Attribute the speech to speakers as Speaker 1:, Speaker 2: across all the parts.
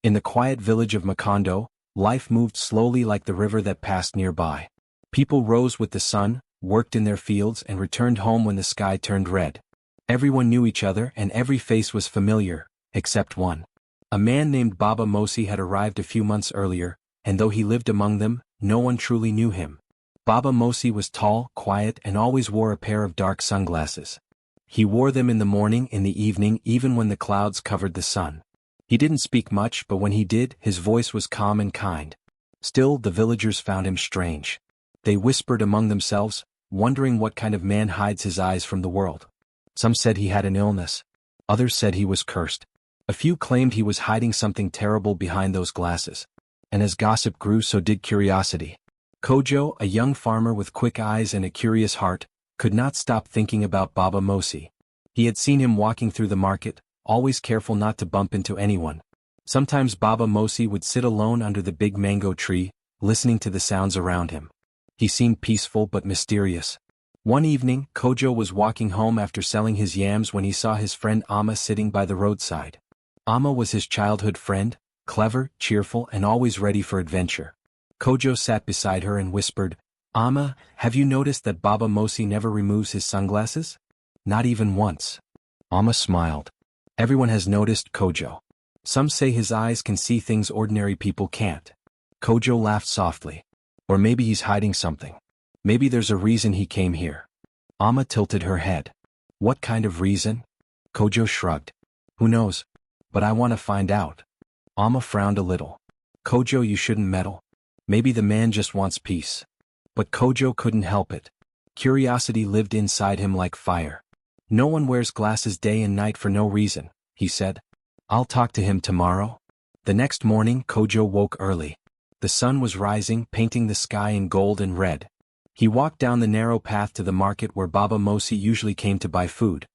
Speaker 1: In the quiet village of Macondo, life moved slowly like the river that passed nearby. People rose with the sun, worked in their fields and returned home when the sky turned red. Everyone knew each other and every face was familiar, except one. A man named Baba Mosi had arrived a few months earlier, and though he lived among them, no one truly knew him. Baba Mosi was tall, quiet and always wore a pair of dark sunglasses. He wore them in the morning, in the evening, even when the clouds covered the sun. He didn't speak much, but when he did, his voice was calm and kind. Still, the villagers found him strange. They whispered among themselves, wondering what kind of man hides his eyes from the world. Some said he had an illness. Others said he was cursed. A few claimed he was hiding something terrible behind those glasses. And as gossip grew, so did curiosity. Kojo, a young farmer with quick eyes and a curious heart, could not stop thinking about Baba Mosi. He had seen him walking through the market, always careful not to bump into anyone. Sometimes Baba Mosi would sit alone under the big mango tree, listening to the sounds around him. He seemed peaceful but mysterious. One evening, Kojo was walking home after selling his yams when he saw his friend Amma sitting by the roadside. Amma was his childhood friend, clever, cheerful and always ready for adventure. Kojo sat beside her and whispered, "Amma, have you noticed that Baba Mosi never removes his sunglasses? Not even once." Amma smiled. "Everyone has noticed, Kojo. Some say his eyes can see things ordinary people can't." Kojo laughed softly. "Or maybe he's hiding something. Maybe there's a reason he came here." Amma tilted her head. "What kind of reason?" Kojo shrugged. "Who knows? But I want to find out." Amma frowned a little. "Kojo, you shouldn't meddle. Maybe the man just wants peace." But Kojo couldn't help it. Curiosity lived inside him like fire. "No one wears glasses day and night for no reason," he said. "I'll talk to him tomorrow." The next morning, Kojo woke early. The sun was rising, painting the sky in gold and red. He walked down the narrow path to the market where Baba Mosi usually came to buy food.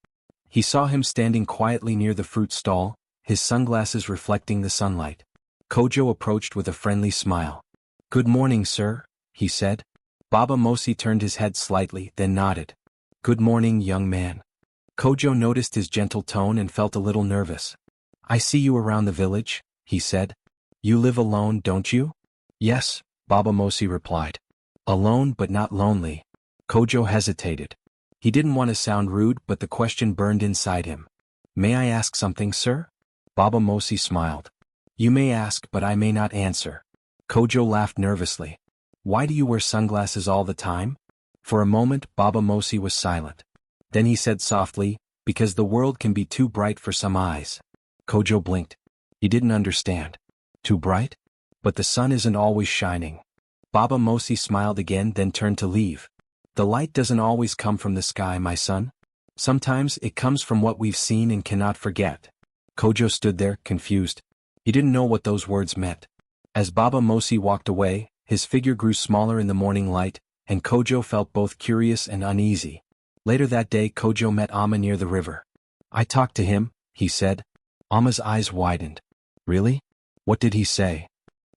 Speaker 1: He saw him standing quietly near the fruit stall, his sunglasses reflecting the sunlight. Kojo approached with a friendly smile. "Good morning, sir," he said. Baba Mosi turned his head slightly, then nodded. "Good morning, young man." Kojo noticed his gentle tone and felt a little nervous. "I see you around the village," he said. "You live alone, don't you?" "Yes," Baba Mosi replied. "Alone but not lonely." Kojo hesitated. He didn't want to sound rude, but the question burned inside him. "May I ask something, sir?" Baba Mosi smiled. "You may ask, but I may not answer." Kojo laughed nervously. "Why do you wear sunglasses all the time?" For a moment, Baba Mosi was silent. Then he said softly, "Because the world can be too bright for some eyes." Kojo blinked. He didn't understand. Too bright? But the sun isn't always shining. Baba Mosi smiled again, then turned to leave. "The light doesn't always come from the sky, my son. Sometimes it comes from what we've seen and cannot forget." Kojo stood there, confused. He didn't know what those words meant. As Baba Mosi walked away, his figure grew smaller in the morning light, and Kojo felt both curious and uneasy. Later that day, Kojo met Amma near the river. "I talked to him," he said. Amma's eyes widened. "Really? What did he say?"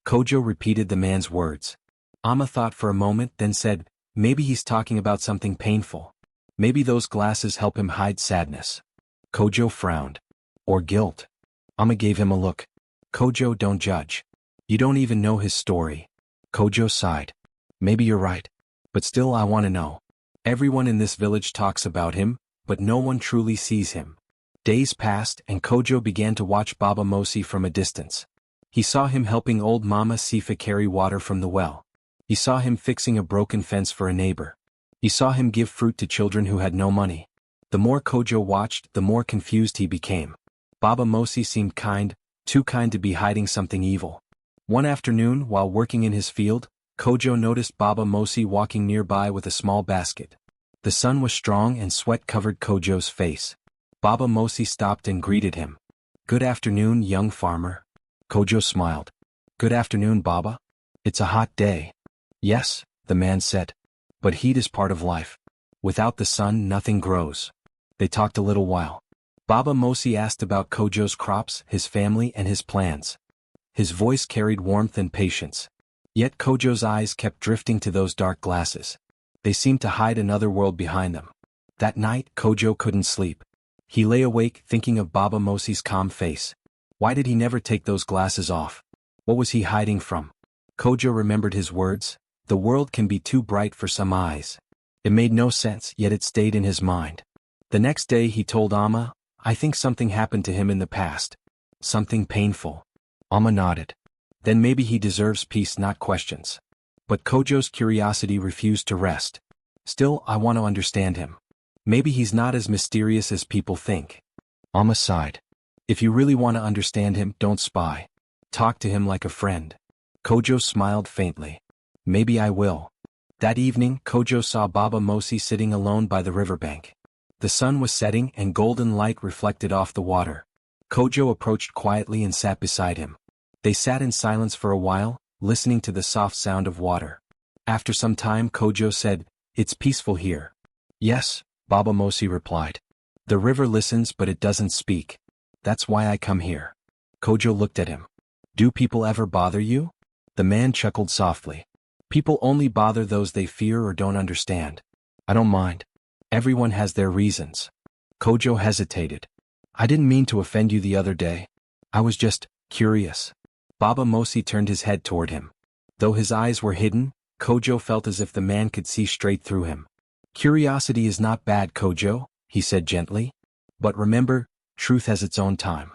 Speaker 1: Kojo repeated the man's words. Amma thought for a moment, then said, "Maybe he's talking about something painful. Maybe those glasses help him hide sadness." Kojo frowned. "Or guilt." Amma gave him a look. "Kojo, don't judge. You don't even know his story." Kojo sighed. "Maybe you're right. But still I want to know. Everyone in this village talks about him, but no one truly sees him." Days passed and Kojo began to watch Baba Mosi from a distance. He saw him helping old Mama Sifa carry water from the well. He saw him fixing a broken fence for a neighbor. He saw him give fruit to children who had no money. The more Kojo watched, the more confused he became. Baba Mosi seemed kind, too kind to be hiding something evil. One afternoon, while working in his field, Kojo noticed Baba Mosi walking nearby with a small basket. The sun was strong and sweat covered Kojo's face. Baba Mosi stopped and greeted him. "Good afternoon, young farmer." Kojo smiled. "Good afternoon, Baba. It's a hot day." "Yes," the man said. "But heat is part of life. Without the sun, nothing grows." They talked a little while. Baba Mosi asked about Kojo's crops, his family, and his plans. His voice carried warmth and patience. Yet Kojo's eyes kept drifting to those dark glasses. They seemed to hide another world behind them. That night, Kojo couldn't sleep. He lay awake thinking of Baba Mosi's calm face. Why did he never take those glasses off? What was he hiding from? Kojo remembered his words, "The world can be too bright for some eyes." It made no sense, yet it stayed in his mind. The next day he told Amma, "I think something happened to him in the past. Something painful." Amma nodded. "Then maybe he deserves peace, not questions." But Kojo's curiosity refused to rest. "Still, I want to understand him. Maybe he's not as mysterious as people think." Amma sighed. "If you really want to understand him, don't spy. Talk to him like a friend." Kojo smiled faintly. "Maybe I will." That evening, Kojo saw Baba Mosi sitting alone by the riverbank. The sun was setting and golden light reflected off the water. Kojo approached quietly and sat beside him. They sat in silence for a while, listening to the soft sound of water. After some time Kojo said, "It's peaceful here." "Yes," Baba Mosi replied. "The river listens but it doesn't speak. That's why I come here." Kojo looked at him. "Do people ever bother you?" The man chuckled softly. "People only bother those they fear or don't understand. I don't mind. Everyone has their reasons." Kojo hesitated. "I didn't mean to offend you the other day. I was just curious." Baba Mosi turned his head toward him. Though his eyes were hidden, Kojo felt as if the man could see straight through him. "Curiosity is not bad, Kojo," he said gently. "But remember, truth has its own time.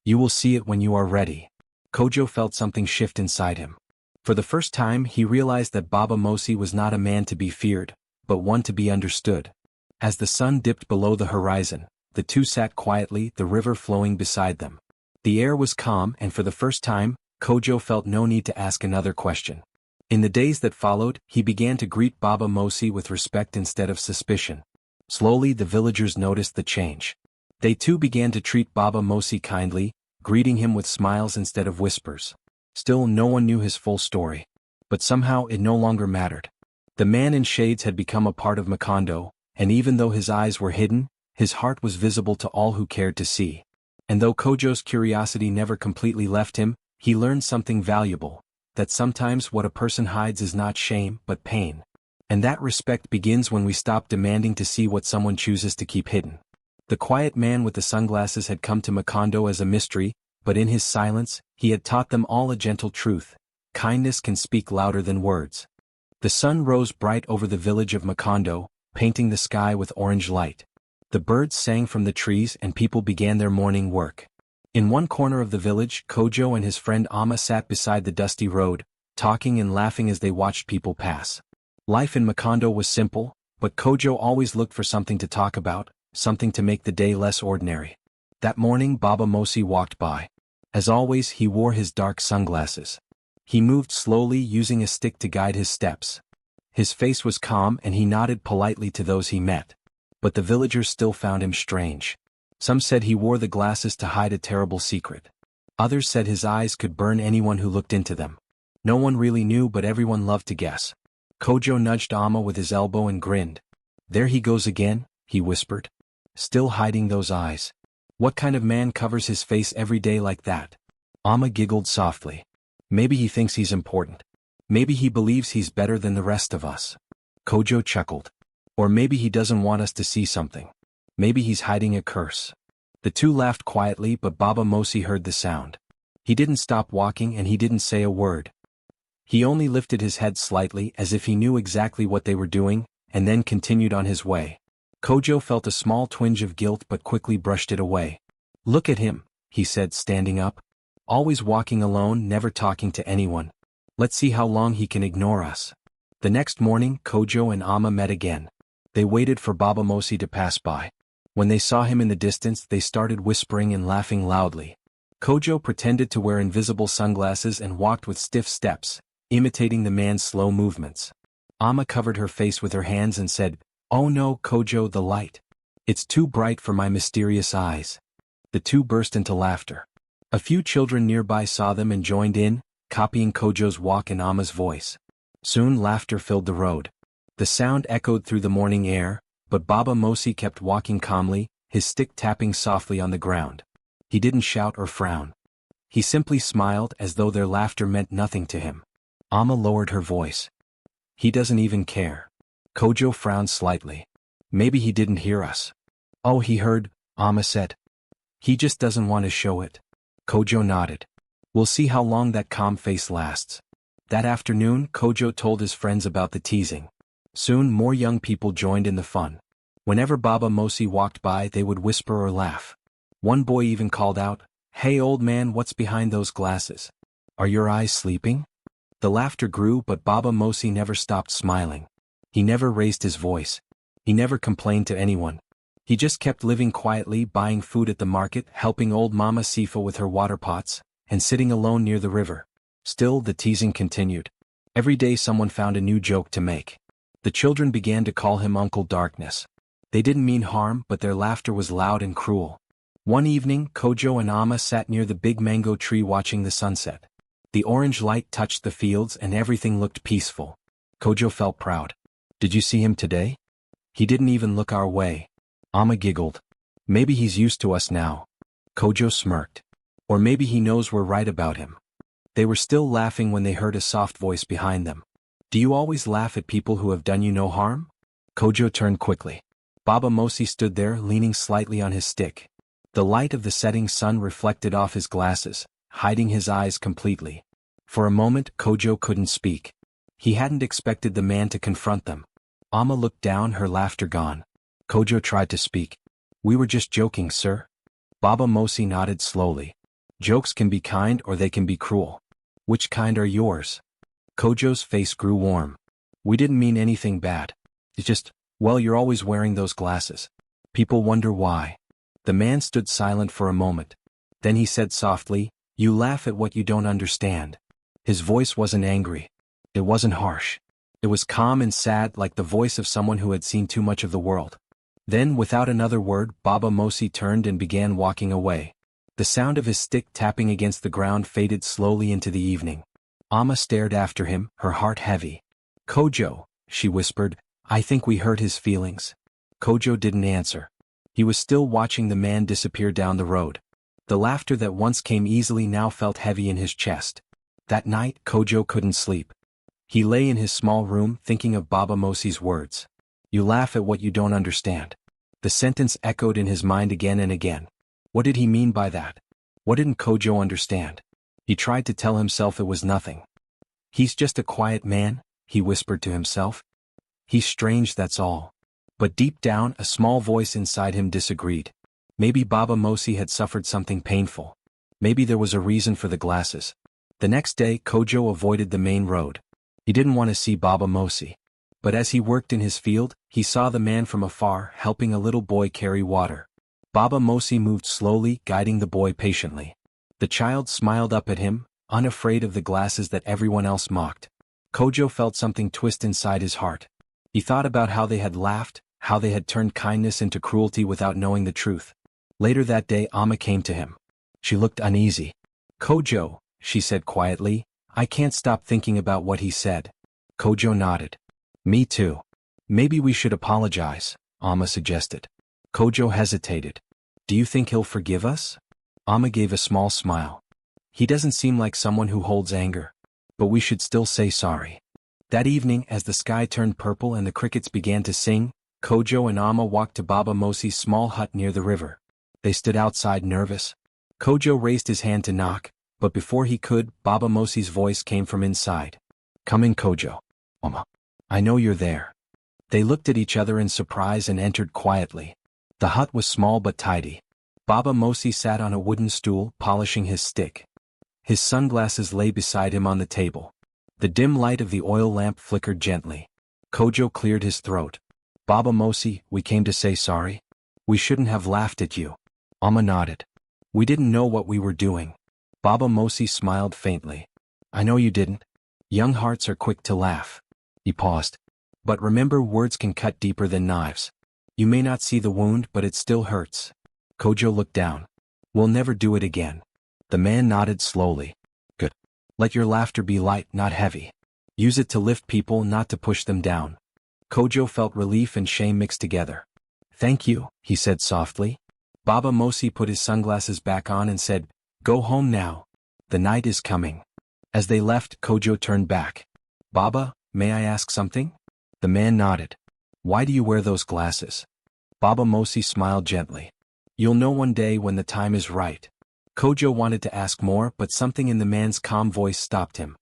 Speaker 1: You will see it when you are ready." Kojo felt something shift inside him. For the first time he realized that Baba Mosi was not a man to be feared, but one to be understood. As the sun dipped below the horizon, the two sat quietly, the river flowing beside them. The air was calm and for the first time, Kojo felt no need to ask another question. In the days that followed, he began to greet Baba Mosi with respect instead of suspicion. Slowly the villagers noticed the change. They too began to treat Baba Mosi kindly, greeting him with smiles instead of whispers. Still no one knew his full story. But somehow it no longer mattered. The man in shades had become a part of Macondo, and even though his eyes were hidden, his heart was visible to all who cared to see. And though Kojo's curiosity never completely left him, he learned something valuable, that sometimes what a person hides is not shame but pain. And that respect begins when we stop demanding to see what someone chooses to keep hidden. The quiet man with the sunglasses had come to Macondo as a mystery, but in his silence, he had taught them all a gentle truth: kindness can speak louder than words. The sun rose bright over the village of Macondo, painting the sky with orange light. The birds sang from the trees and people began their morning work. In one corner of the village, Kojo and his friend Amma sat beside the dusty road, talking and laughing as they watched people pass. Life in Macondo was simple, but Kojo always looked for something to talk about, something to make the day less ordinary. That morning Baba Mosi walked by. As always, he wore his dark sunglasses. He moved slowly, using a stick to guide his steps. His face was calm and he nodded politely to those he met. But the villagers still found him strange. Some said he wore the glasses to hide a terrible secret. Others said his eyes could burn anyone who looked into them. No one really knew, but everyone loved to guess. Kojo nudged Amma with his elbow and grinned. "There he goes again," he whispered. "Still hiding those eyes. What kind of man covers his face every day like that?" Amma giggled softly. "Maybe he thinks he's important. Maybe he believes he's better than the rest of us." Kojo chuckled. "Or maybe he doesn't want us to see something. Maybe he's hiding a curse." The two laughed quietly, but Baba Mosi heard the sound. He didn't stop walking and he didn't say a word. He only lifted his head slightly as if he knew exactly what they were doing, and then continued on his way. Kojo felt a small twinge of guilt but quickly brushed it away. "Look at him," he said, standing up. "Always walking alone, never talking to anyone. Let's see how long he can ignore us." The next morning, Kojo and Amma met again. They waited for Baba Mosi to pass by. When they saw him in the distance, they started whispering and laughing loudly. Kojo pretended to wear invisible sunglasses and walked with stiff steps, imitating the man's slow movements. Amma covered her face with her hands and said, "Oh no, Kojo, the light. It's too bright for my mysterious eyes." The two burst into laughter. A few children nearby saw them and joined in, copying Kojo's walk and Amma's voice. Soon laughter filled the road. The sound echoed through the morning air, but Baba Mosi kept walking calmly, his stick tapping softly on the ground. He didn't shout or frown. He simply smiled as though their laughter meant nothing to him. Amma lowered her voice. "He doesn't even care." Kojo frowned slightly. "Maybe he didn't hear us." "Oh, he heard," Amma said. "He just doesn't want to show it." Kojo nodded. We'll see how long that calm face lasts. That afternoon, Kojo told his friends about the teasing. Soon more young people joined in the fun. Whenever Baba Mosi walked by, they would whisper or laugh. One boy even called out, "Hey old man, what's behind those glasses? Are your eyes sleeping?" The laughter grew, but Baba Mosi never stopped smiling. He never raised his voice. He never complained to anyone. He just kept living quietly, buying food at the market, helping old Mama Sifa with her water pots, and sitting alone near the river. Still, the teasing continued. Every day someone found a new joke to make. The children began to call him Uncle Darkness. They didn't mean harm, but their laughter was loud and cruel. One evening, Kojo and Amma sat near the big mango tree watching the sunset. The orange light touched the fields and everything looked peaceful. Kojo felt proud. "Did you see him today? He didn't even look our way." Amma giggled. "Maybe he's used to us now." Kojo smirked. "Or maybe he knows we're right about him." They were still laughing when they heard a soft voice behind them. "Do you always laugh at people who have done you no harm?" Kojo turned quickly. Baba Mosi stood there, leaning slightly on his stick. The light of the setting sun reflected off his glasses, hiding his eyes completely. For a moment, Kojo couldn't speak. He hadn't expected the man to confront them. Amma looked down, her laughter gone. Kojo tried to speak. "We were just joking, sir." Baba Mosi nodded slowly. "Jokes can be kind or they can be cruel. Which kind are yours?" Kojo's face grew warm. "We didn't mean anything bad. It's just, well, you're always wearing those glasses. People wonder why." The man stood silent for a moment. Then he said softly, "You laugh at what you don't understand." His voice wasn't angry. It wasn't harsh. It was calm and sad, like the voice of someone who had seen too much of the world. Then, without another word, Baba Mosi turned and began walking away. The sound of his stick tapping against the ground faded slowly into the evening. Amma stared after him, her heart heavy. "Kojo," she whispered, "I think we hurt his feelings." Kojo didn't answer. He was still watching the man disappear down the road. The laughter that once came easily now felt heavy in his chest. That night, Kojo couldn't sleep. He lay in his small room thinking of Baba Mosi's words. "You laugh at what you don't understand." The sentence echoed in his mind again and again. What did he mean by that? What didn't Kojo understand? He tried to tell himself it was nothing. "He's just a quiet man," he whispered to himself. "He's strange, that's all." But deep down, a small voice inside him disagreed. Maybe Baba Mosi had suffered something painful. Maybe there was a reason for the glasses. The next day, Kojo avoided the main road. He didn't want to see Baba Mosi. But as he worked in his field, he saw the man from afar helping a little boy carry water. Baba Mosi moved slowly, guiding the boy patiently. The child smiled up at him, unafraid of the glasses that everyone else mocked. Kojo felt something twist inside his heart. He thought about how they had laughed, how they had turned kindness into cruelty without knowing the truth. Later that day, Amma came to him. She looked uneasy. "Kojo," she said quietly, "I can't stop thinking about what he said." Kojo nodded. "Me too. Maybe we should apologize," Amma suggested. Kojo hesitated. "Do you think he'll forgive us?" Amma gave a small smile. "He doesn't seem like someone who holds anger. But we should still say sorry." That evening, as the sky turned purple and the crickets began to sing, Kojo and Amma walked to Baba Mosi's small hut near the river. They stood outside nervous. Kojo raised his hand to knock, but before he could, Baba Mosi's voice came from inside. "Come in, Kojo." "Amma, I know you're there." They looked at each other in surprise and entered quietly. The hut was small but tidy. Baba Mosi sat on a wooden stool, polishing his stick. His sunglasses lay beside him on the table. The dim light of the oil lamp flickered gently. Kojo cleared his throat. "Baba Mosi, we came to say sorry. We shouldn't have laughed at you." Amma nodded. "We didn't know what we were doing." Baba Mosi smiled faintly. "I know you didn't. Young hearts are quick to laugh." He paused. "But remember, words can cut deeper than knives. You may not see the wound, but it still hurts." Kojo looked down. "We'll never do it again." The man nodded slowly. "Good. Let your laughter be light, not heavy. Use it to lift people, not to push them down." Kojo felt relief and shame mixed together. "Thank you," he said softly. Baba Mosi put his sunglasses back on and said, "Go home now. The night is coming." As they left, Kojo turned back. "Baba, may I ask something?" The man nodded. "Why do you wear those glasses?" Baba Mosi smiled gently. "You'll know one day when the time is right." Kojo wanted to ask more, but something in the man's calm voice stopped him.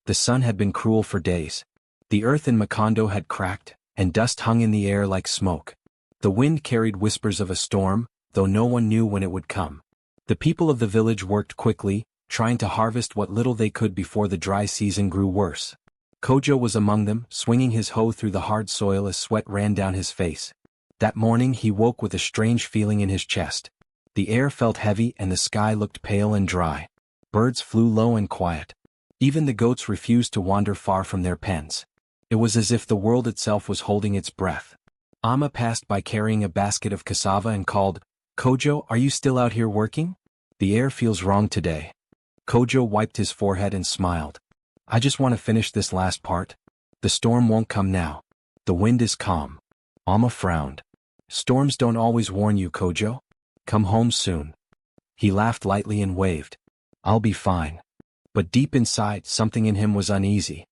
Speaker 1: The sun had been cruel for days. The earth in Macondo had cracked, and dust hung in the air like smoke. The wind carried whispers of a storm, though no one knew when it would come. The people of the village worked quickly, trying to harvest what little they could before the dry season grew worse. Kojo was among them, swinging his hoe through the hard soil as sweat ran down his face. That morning he woke with a strange feeling in his chest. The air felt heavy and the sky looked pale and dry. Birds flew low and quiet. Even the goats refused to wander far from their pens. It was as if the world itself was holding its breath. Amma passed by carrying a basket of cassava and called, "Kojo, are you still out here working? The air feels wrong today." Kojo wiped his forehead and smiled. "I just want to finish this last part. The storm won't come now. The wind is calm." Amma frowned. "Storms don't always warn you, Kojo. Come home soon." He laughed lightly and waved. "I'll be fine." But deep inside, something in him was uneasy.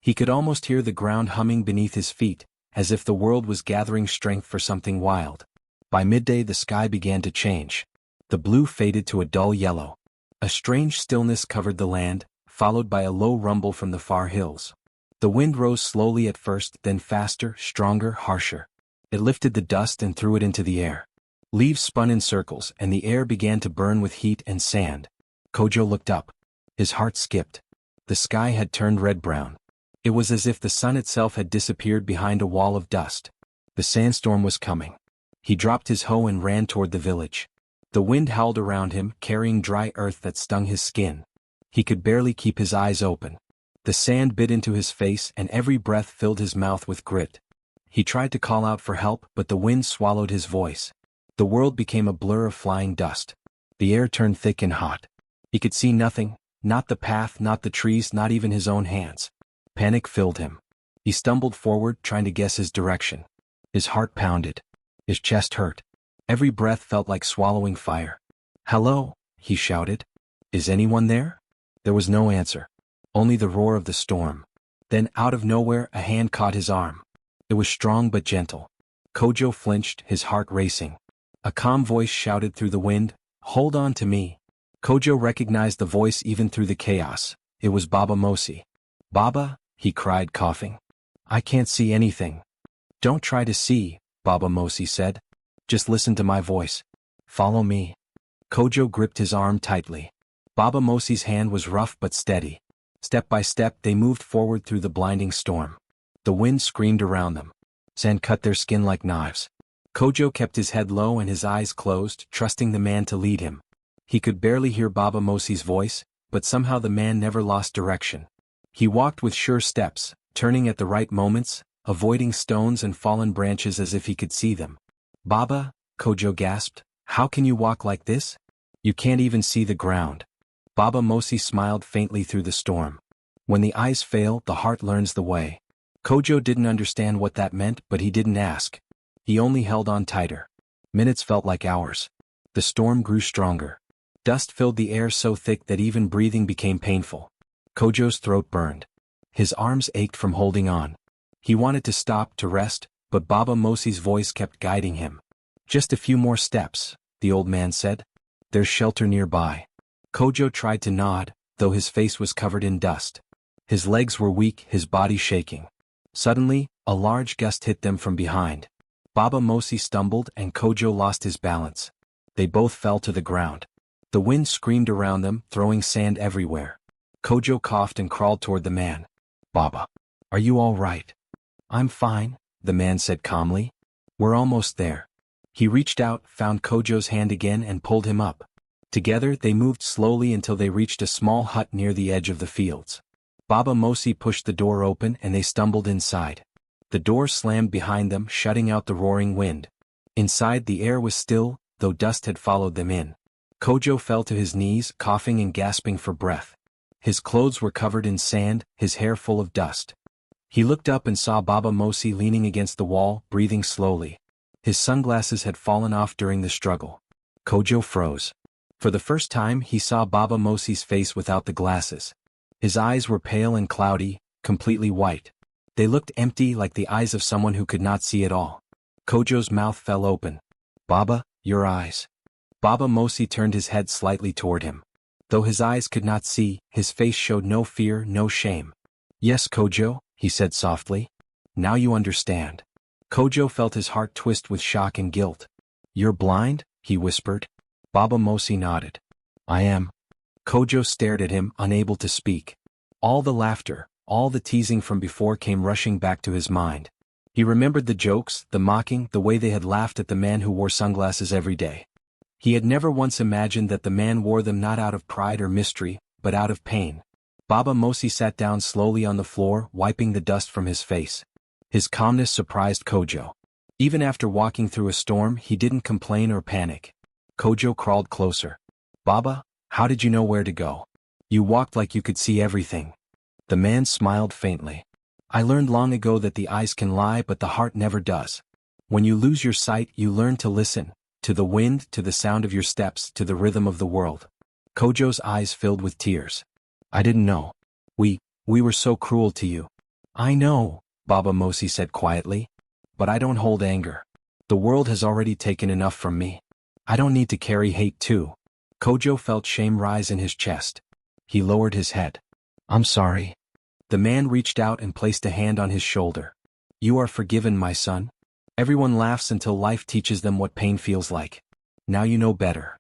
Speaker 1: He could almost hear the ground humming beneath his feet, as if the world was gathering strength for something wild. By midday the sky began to change. The blue faded to a dull yellow. A strange stillness covered the land, followed by a low rumble from the far hills. The wind rose slowly at first, then faster, stronger, harsher. It lifted the dust and threw it into the air. Leaves spun in circles, and the air began to burn with heat and sand. Kojo looked up. His heart skipped. The sky had turned red-brown. It was as if the sun itself had disappeared behind a wall of dust. The sandstorm was coming. He dropped his hoe and ran toward the village. The wind howled around him, carrying dry earth that stung his skin. He could barely keep his eyes open. The sand bit into his face and every breath filled his mouth with grit. He tried to call out for help, but the wind swallowed his voice. The world became a blur of flying dust. The air turned thick and hot. He could see nothing, not the path, not the trees, not even his own hands. Panic filled him. He stumbled forward, trying to guess his direction. His heart pounded. His chest hurt. Every breath felt like swallowing fire. "Hello," he shouted. "Is anyone there?" There was no answer. Only the roar of the storm. Then, out of nowhere, a hand caught his arm. It was strong but gentle. Kojo flinched, his heart racing. A calm voice shouted through the wind, "Hold on to me." Kojo recognized the voice even through the chaos. It was Baba Mosi. "Baba," he cried, coughing. "I can't see anything." "Don't try to see," Baba Mosi said. "Just listen to my voice. Follow me." Kojo gripped his arm tightly. Baba Mosi's hand was rough but steady. Step by step they moved forward through the blinding storm. The wind screamed around them. Sand cut their skin like knives. Kojo kept his head low and his eyes closed, trusting the man to lead him. He could barely hear Baba Mosi's voice, but somehow the man never lost direction. He walked with sure steps, turning at the right moments, avoiding stones and fallen branches as if he could see them. "Baba," Kojo gasped, "how can you walk like this? You can't even see the ground." Baba Mosi smiled faintly through the storm. "When the eyes fail, the heart learns the way." Kojo didn't understand what that meant, but he didn't ask. He only held on tighter. Minutes felt like hours. The storm grew stronger. Dust filled the air so thick that even breathing became painful. Kojo's throat burned. His arms ached from holding on. He wanted to stop, to rest, but Baba Mosi's voice kept guiding him. "Just a few more steps," the old man said. "There's shelter nearby." Kojo tried to nod, though his face was covered in dust. His legs were weak, his body shaking. Suddenly, a large gust hit them from behind. Baba Mosi stumbled and Kojo lost his balance. They both fell to the ground. The wind screamed around them, throwing sand everywhere. Kojo coughed and crawled toward the man. "Baba, are you all right?" "I'm fine," the man said calmly. "We're almost there." He reached out, found Kojo's hand again and pulled him up. Together they moved slowly until they reached a small hut near the edge of the fields. Baba Mosi pushed the door open and they stumbled inside. The door slammed behind them, shutting out the roaring wind. Inside the air was still, though dust had followed them in. Kojo fell to his knees, coughing and gasping for breath. His clothes were covered in sand, his hair full of dust. He looked up and saw Baba Mosi leaning against the wall, breathing slowly. His sunglasses had fallen off during the struggle. Kojo froze. For the first time he saw Baba Mosi's face without the glasses. His eyes were pale and cloudy, completely white. They looked empty, like the eyes of someone who could not see at all. Kojo's mouth fell open. "Baba, your eyes." Baba Mosi turned his head slightly toward him. Though his eyes could not see, his face showed no fear, no shame. "Yes, Kojo," he said softly. "Now you understand." Kojo felt his heart twist with shock and guilt. "You're blind?" he whispered. Baba Mosi nodded. "I am." Kojo stared at him, unable to speak. All the laughter, all the teasing from before came rushing back to his mind. He remembered the jokes, the mocking, the way they had laughed at the man who wore sunglasses every day. He had never once imagined that the man wore them not out of pride or mystery, but out of pain. Baba Mosi sat down slowly on the floor, wiping the dust from his face. His calmness surprised Kojo. Even after walking through a storm, he didn't complain or panic. Kojo crawled closer. "Baba, how did you know where to go? You walked like you could see everything." The man smiled faintly. "I learned long ago that the eyes can lie but the heart never does. When you lose your sight, you learn to listen, to the wind, to the sound of your steps, to the rhythm of the world." Kojo's eyes filled with tears. "I didn't know. We were so cruel to you." "I know," Baba Mosi said quietly. "But I don't hold anger. The world has already taken enough from me. I don't need to carry hate too." Kojo felt shame rise in his chest. He lowered his head. "I'm sorry." The man reached out and placed a hand on his shoulder. "You are forgiven, my son. Everyone laughs until life teaches them what pain feels like. Now you know better."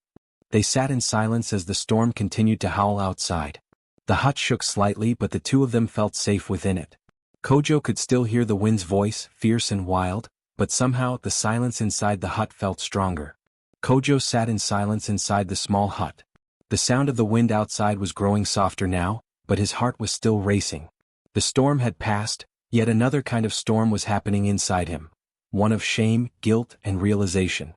Speaker 1: They sat in silence as the storm continued to howl outside. The hut shook slightly, but the two of them felt safe within it. Kojo could still hear the wind's voice, fierce and wild, but somehow the silence inside the hut felt stronger. Kojo sat in silence inside the small hut. The sound of the wind outside was growing softer now, but his heart was still racing. The storm had passed, yet another kind of storm was happening inside him. One of shame, guilt, and realization.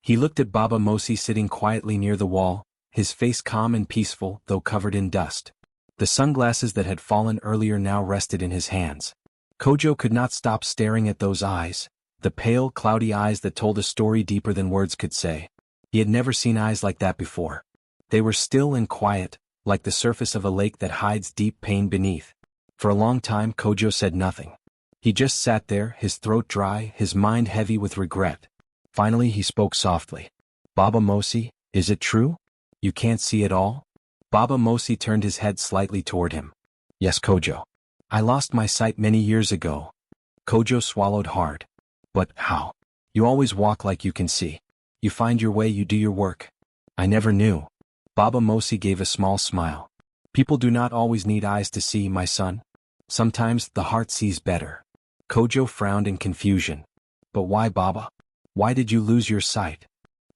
Speaker 1: He looked at Baba Mosi sitting quietly near the wall, his face calm and peaceful, though covered in dust. The sunglasses that had fallen earlier now rested in his hands. Kojo could not stop staring at those eyes, the pale, cloudy eyes that told a story deeper than words could say. He had never seen eyes like that before. They were still and quiet, like the surface of a lake that hides deep pain beneath. For a long time Kojo said nothing. He just sat there, his throat dry, his mind heavy with regret. Finally he spoke softly. "Baba Mosi, is it true? You can't see it all?" Baba Mosi turned his head slightly toward him. "Yes, Kojo. I lost my sight many years ago." Kojo swallowed hard. "But how? You always walk like you can see. You find your way, you do your work." "I never knew." Baba Mosi gave a small smile. "People do not always need eyes to see, my son. Sometimes the heart sees better." Kojo frowned in confusion. "But why, Baba? Why did you lose your sight?"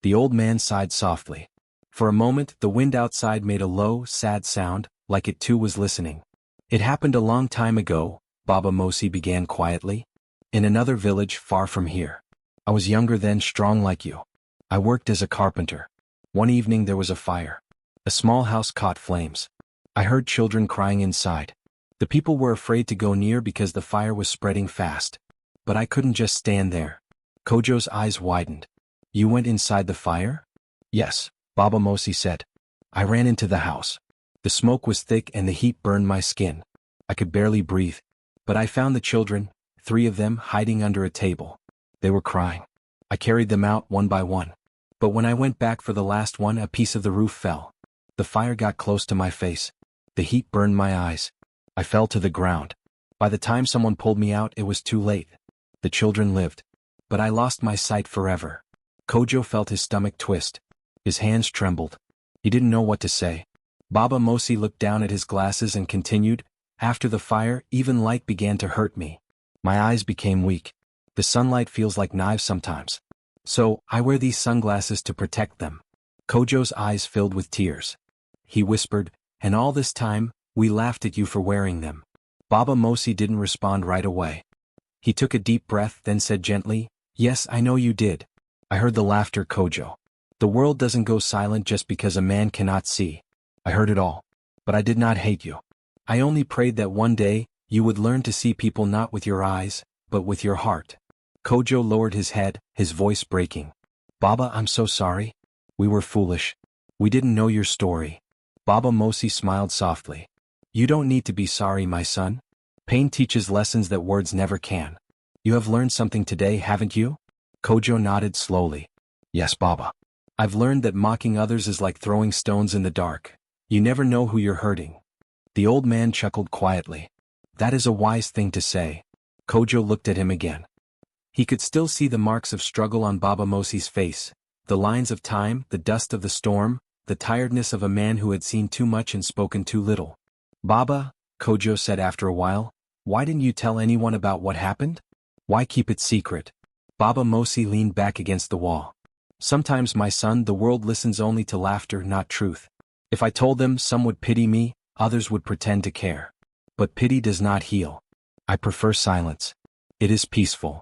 Speaker 1: The old man sighed softly. For a moment the wind outside made a low, sad sound, like it too was listening. "It happened a long time ago," Baba Mosi began quietly. "In another village far from here. I was younger then, strong like you. I worked as a carpenter. One evening there was a fire. A small house caught flames. I heard children crying inside. The people were afraid to go near because the fire was spreading fast. But I couldn't just stand there." Kojo's eyes widened. "You went inside the fire?" "Yes," Baba Mosi said. "I ran into the house. The smoke was thick and the heat burned my skin. I could barely breathe. But I found the children, 3 of them, hiding under a table. They were crying. I carried them out one by one. But when I went back for the last one, a piece of the roof fell. The fire got close to my face. The heat burned my eyes. I fell to the ground. By the time someone pulled me out, it was too late. The children lived. But I lost my sight forever." Kojo felt his stomach twist. His hands trembled. He didn't know what to say. Baba Mosi looked down at his glasses and continued, "After the fire, even light began to hurt me. My eyes became weak. The sunlight feels like knives sometimes. So, I wear these sunglasses to protect them." Kojo's eyes filled with tears. He whispered, "And all this time, we laughed at you for wearing them." Baba Mosi didn't respond right away. He took a deep breath, then said gently, "Yes, I know you did. I heard the laughter, Kojo. The world doesn't go silent just because a man cannot see. I heard it all. But I did not hate you. I only prayed that one day, you would learn to see people not with your eyes, but with your heart." Kojo lowered his head, his voice breaking. "Baba, I'm so sorry. We were foolish. We didn't know your story." Baba Mosi smiled softly. "You don't need to be sorry, my son. Pain teaches lessons that words never can. You have learned something today, haven't you?" Kojo nodded slowly. "Yes, Baba. I've learned that mocking others is like throwing stones in the dark. You never know who you're hurting. The old man chuckled quietly. That is a wise thing to say. Kojo looked at him again. He could still see the marks of struggle on Baba Mosi's face, the lines of time, the dust of the storm, the tiredness of a man who had seen too much and spoken too little. Baba, Kojo said after a while, why didn't you tell anyone about what happened? Why keep it secret? Baba Mosi leaned back against the wall. Sometimes, my son, the world listens only to laughter, not truth. If I told them, some would pity me, others would pretend to care. But pity does not heal. I prefer silence. It is peaceful.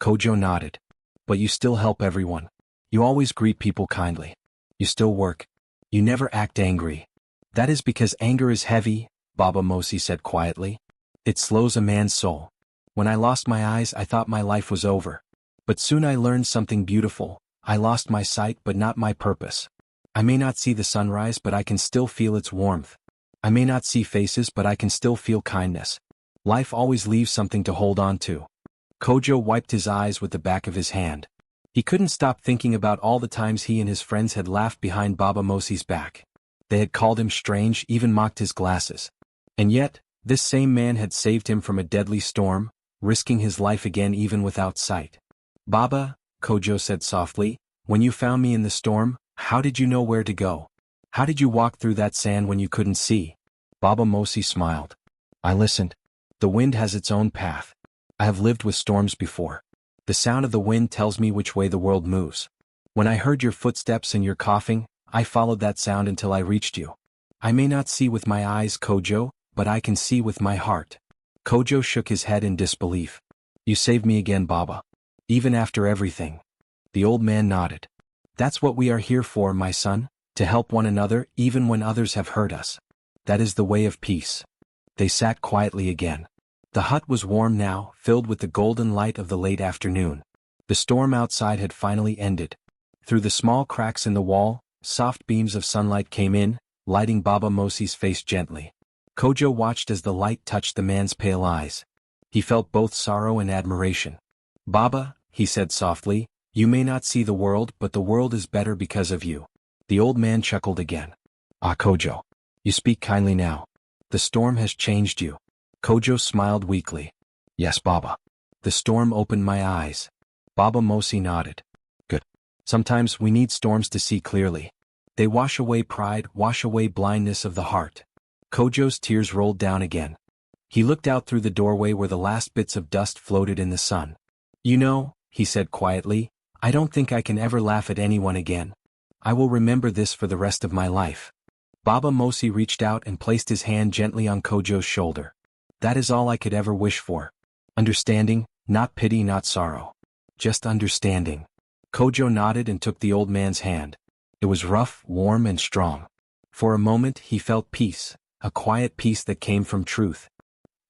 Speaker 1: Kojo nodded. But you still help everyone. You always greet people kindly. You still work. You never act angry. That is because anger is heavy, Baba Mosi said quietly. It slows a man's soul. When I lost my eyes, I thought my life was over. But soon I learned something beautiful. I lost my sight but not my purpose. I may not see the sunrise but I can still feel its warmth. I may not see faces but I can still feel kindness. Life always leaves something to hold on to. Kojo wiped his eyes with the back of his hand. He couldn't stop thinking about all the times he and his friends had laughed behind Baba Mosi's back. They had called him strange, even mocked his glasses. And yet, this same man had saved him from a deadly storm, risking his life again even without sight. Baba, Kojo said softly, when you found me in the storm, how did you know where to go? How did you walk through that sand when you couldn't see? Baba Mosi smiled. I listened. The wind has its own path. I have lived with storms before. The sound of the wind tells me which way the world moves. When I heard your footsteps and your coughing, I followed that sound until I reached you. I may not see with my eyes, Kojo, but I can see with my heart. Kojo shook his head in disbelief. You saved me again, Baba. Even after everything. The old man nodded. That's what we are here for, my son, to help one another even when others have hurt us. That is the way of peace. They sat quietly again. The hut was warm now, filled with the golden light of the late afternoon. The storm outside had finally ended. Through the small cracks in the wall, soft beams of sunlight came in, lighting Baba Mosi's face gently. Kojo watched as the light touched the man's pale eyes. He felt both sorrow and admiration. Baba, he said softly, you may not see the world but the world is better because of you. The old man chuckled again. Ah, Kojo. You speak kindly now. The storm has changed you. Kojo smiled weakly. Yes, Baba. The storm opened my eyes. Baba Mosi nodded. Good. Sometimes we need storms to see clearly. They wash away pride, wash away blindness of the heart. Kojo's tears rolled down again. He looked out through the doorway where the last bits of dust floated in the sun. You know, he said quietly, I don't think I can ever laugh at anyone again. I will remember this for the rest of my life. Baba Mosi reached out and placed his hand gently on Kojo's shoulder. That is all I could ever wish for. Understanding, not pity, not sorrow. Just understanding. Kojo nodded and took the old man's hand. It was rough, warm, and strong. For a moment he felt peace, a quiet peace that came from truth.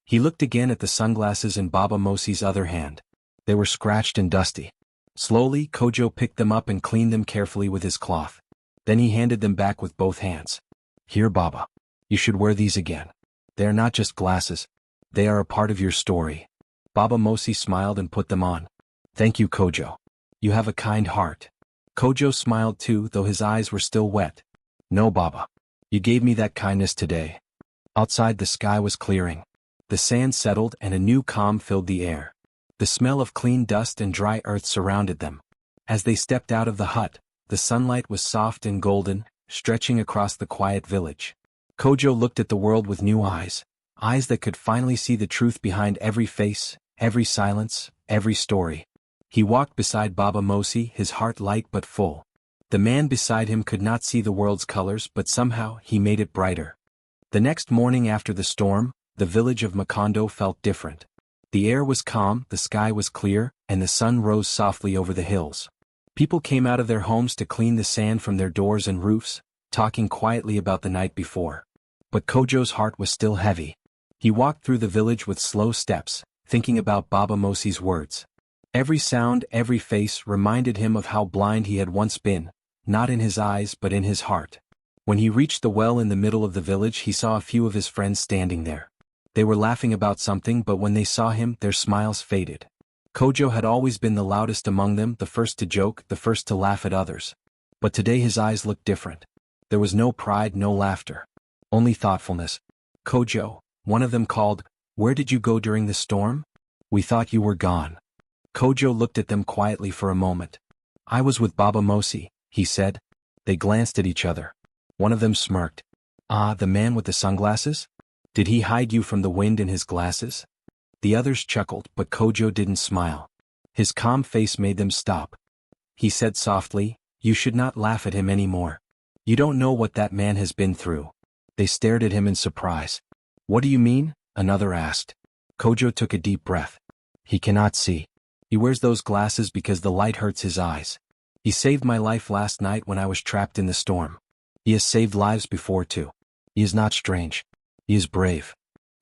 Speaker 1: He looked again at the sunglasses in Baba Mosi's other hand. They were scratched and dusty. Slowly, Kojo picked them up and cleaned them carefully with his cloth. Then he handed them back with both hands. Here, Baba. You should wear these again. They are not just glasses. They are a part of your story. Baba Mosi smiled and put them on. Thank you, Kojo. You have a kind heart. Kojo smiled too, though his eyes were still wet. No, Baba. You gave me that kindness today. Outside the sky was clearing. The sand settled and a new calm filled the air. The smell of clean dust and dry earth surrounded them. As they stepped out of the hut, the sunlight was soft and golden, stretching across the quiet village. Kojo looked at the world with new eyes, eyes that could finally see the truth behind every face, every silence, every story. He walked beside Baba Mosi, his heart light but full. The man beside him could not see the world's colors but somehow he made it brighter. The next morning after the storm, the village of Macondo felt different. The air was calm, the sky was clear, and the sun rose softly over the hills. People came out of their homes to clean the sand from their doors and roofs, talking quietly about the night before. But Kojo's heart was still heavy. He walked through the village with slow steps, thinking about Baba Mosi's words. Every sound, every face reminded him of how blind he had once been, not in his eyes but in his heart. When he reached the well in the middle of the village, he saw a few of his friends standing there. They were laughing about something, but when they saw him, their smiles faded. Kojo had always been the loudest among them, the first to joke, the first to laugh at others. But today his eyes looked different. There was no pride, no laughter. Only thoughtfulness. "Kojo," one of them called, "where did you go during the storm? We thought you were gone." Kojo looked at them quietly for a moment. "I was with Baba Mosi," he said. They glanced at each other. One of them smirked. "Ah, the man with the sunglasses? Did he hide you from the wind in his glasses?" The others chuckled, but Kojo didn't smile. His calm face made them stop. He said softly, "You should not laugh at him anymore. You don't know what that man has been through." They stared at him in surprise. "What do you mean?" another asked. Kojo took a deep breath. "He cannot see. He wears those glasses because the light hurts his eyes. He saved my life last night when I was trapped in the storm. He has saved lives before too. He is not strange. He is brave."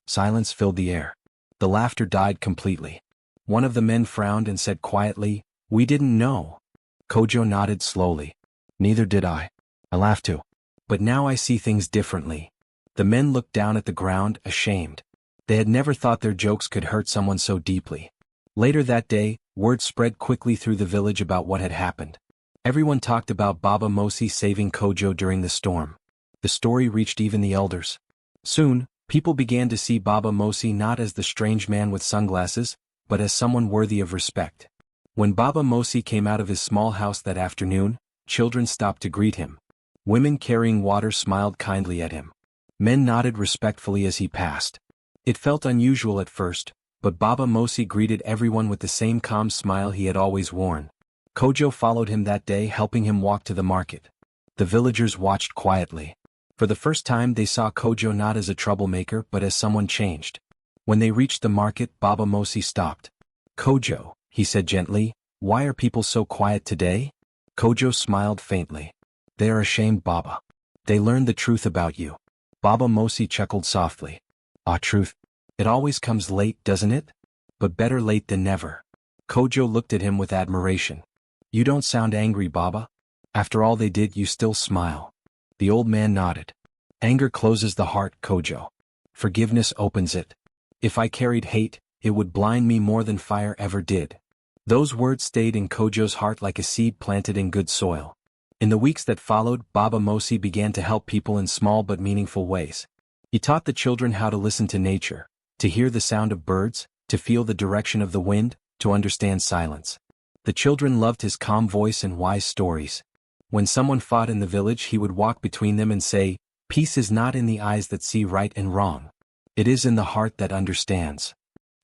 Speaker 1: Silence filled the air. The laughter died completely. One of the men frowned and said quietly, "We didn't know." Kojo nodded slowly. "Neither did I. I laughed too. But now I see things differently." The men looked down at the ground, ashamed. They had never thought their jokes could hurt someone so deeply. Later that day, word spread quickly through the village about what had happened. Everyone talked about Baba Mosi saving Kojo during the storm. The story reached even the elders. Soon, people began to see Baba Mosi not as the strange man with sunglasses, but as someone worthy of respect. When Baba Mosi came out of his small house that afternoon, children stopped to greet him. Women carrying water smiled kindly at him. Men nodded respectfully as he passed. It felt unusual at first, but Baba Mosi greeted everyone with the same calm smile he had always worn. Kojo followed him that day, helping him walk to the market. The villagers watched quietly. For the first time they saw Kojo not as a troublemaker but as someone changed. When they reached the market, Baba Mosi stopped. "Kojo," he said gently, "why are people so quiet today?" Kojo smiled faintly. "They are ashamed, Baba. They learned the truth about you." Baba Mosi chuckled softly. "Ah, truth. It always comes late, doesn't it? But better late than never." Kojo looked at him with admiration. "You don't sound angry, Baba. After all they did, you still smile." The old man nodded. "Anger closes the heart, Kojo. Forgiveness opens it. If I carried hate, it would blind me more than fire ever did." Those words stayed in Kojo's heart like a seed planted in good soil. In the weeks that followed, Baba Mosi began to help people in small but meaningful ways. He taught the children how to listen to nature, to hear the sound of birds, to feel the direction of the wind, to understand silence. The children loved his calm voice and wise stories. When someone fought in the village, he would walk between them and say, "Peace is not in the eyes that see right and wrong. It is in the heart that understands."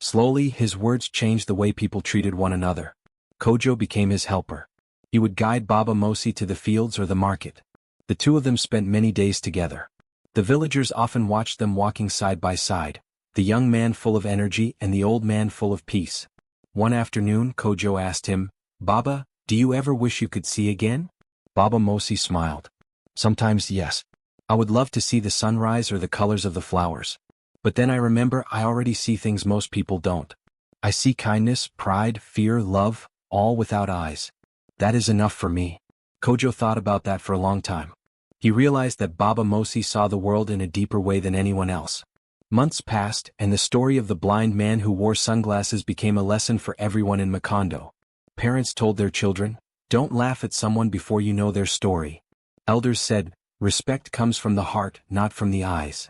Speaker 1: Slowly, his words changed the way people treated one another. Kojo became his helper. He would guide Baba Mosi to the fields or the market. The two of them spent many days together. The villagers often watched them walking side by side, the young man full of energy and the old man full of peace. One afternoon, Kojo asked him, "Baba, do you ever wish you could see again?" Baba Mosi smiled. "Sometimes, yes. I would love to see the sunrise or the colors of the flowers. But then I remember I already see things most people don't. I see kindness, pride, fear, love, all without eyes. That is enough for me." Kojo thought about that for a long time. He realized that Baba Mosi saw the world in a deeper way than anyone else. Months passed, and the story of the blind man who wore sunglasses became a lesson for everyone in Macondo. Parents told their children, "Don't laugh at someone before you know their story." Elders said, "Respect comes from the heart, not from the eyes."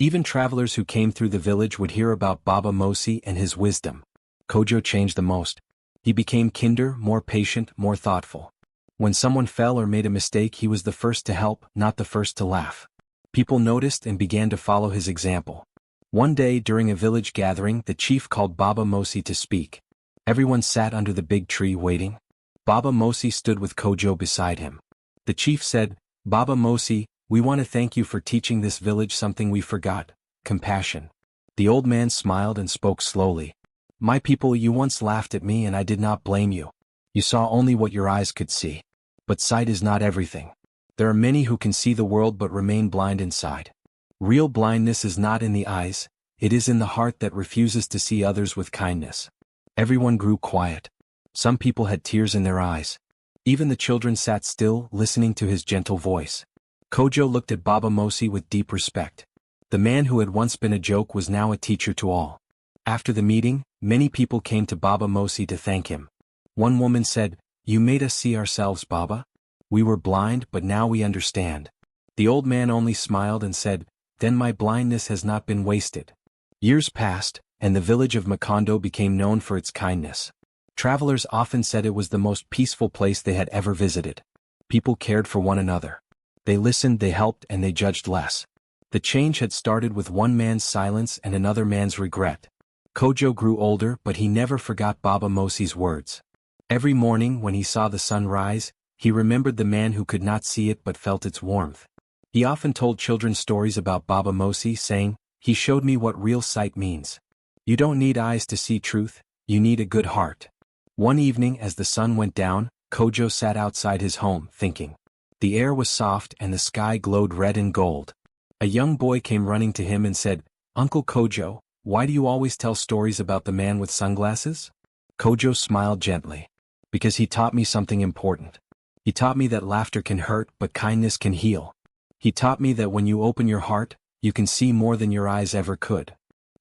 Speaker 1: Even travelers who came through the village would hear about Baba Mosi and his wisdom. Kojo changed the most. He became kinder, more patient, more thoughtful. When someone fell or made a mistake, he was the first to help, not the first to laugh. People noticed and began to follow his example. One day during a village gathering, the chief called Baba Mosi to speak. Everyone sat under the big tree waiting. Baba Mosi stood with Kojo beside him. The chief said, "Baba Mosi, we want to thank you for teaching this village something we forgot: compassion." The old man smiled and spoke slowly. "My people, you once laughed at me and I did not blame you. You saw only what your eyes could see. But sight is not everything. There are many who can see the world but remain blind inside. Real blindness is not in the eyes, it is in the heart that refuses to see others with kindness." Everyone grew quiet. Some people had tears in their eyes. Even the children sat still, listening to his gentle voice. Kojo looked at Baba Mosi with deep respect. The man who had once been a joke was now a teacher to all. After the meeting, many people came to Baba Mosi to thank him. One woman said, "You made us see ourselves, Baba. We were blind, but now we understand." The old man only smiled and said, "Then my blindness has not been wasted." Years passed, and the village of Macondo became known for its kindness. Travelers often said it was the most peaceful place they had ever visited. People cared for one another. They listened, they helped, and they judged less. The change had started with one man's silence and another man's regret. Kojo grew older, but he never forgot Baba Mosi's words. Every morning when he saw the sun rise, he remembered the man who could not see it but felt its warmth. He often told children stories about Baba Mosi, saying, "He showed me what real sight means. You don't need eyes to see truth, you need a good heart." One evening as the sun went down, Kojo sat outside his home, thinking. The air was soft and the sky glowed red and gold. A young boy came running to him and said, "Uncle Kojo, why do you always tell stories about the man with sunglasses?" Kojo smiled gently. "Because he taught me something important. He taught me that laughter can hurt but kindness can heal. He taught me that when you open your heart, you can see more than your eyes ever could."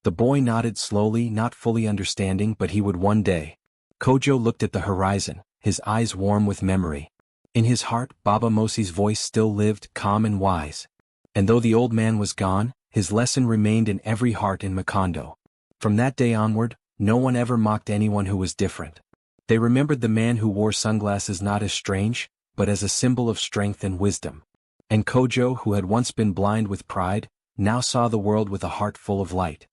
Speaker 1: The boy nodded slowly, not fully understanding, but he would one day. Kojo looked at the horizon, his eyes warm with memory. In his heart, Baba Mosi's voice still lived, calm and wise. And though the old man was gone, his lesson remained in every heart in Macondo. From that day onward, no one ever mocked anyone who was different. They remembered the man who wore sunglasses not as strange, but as a symbol of strength and wisdom. And Kojo, who had once been blind with pride, now saw the world with a heart full of light.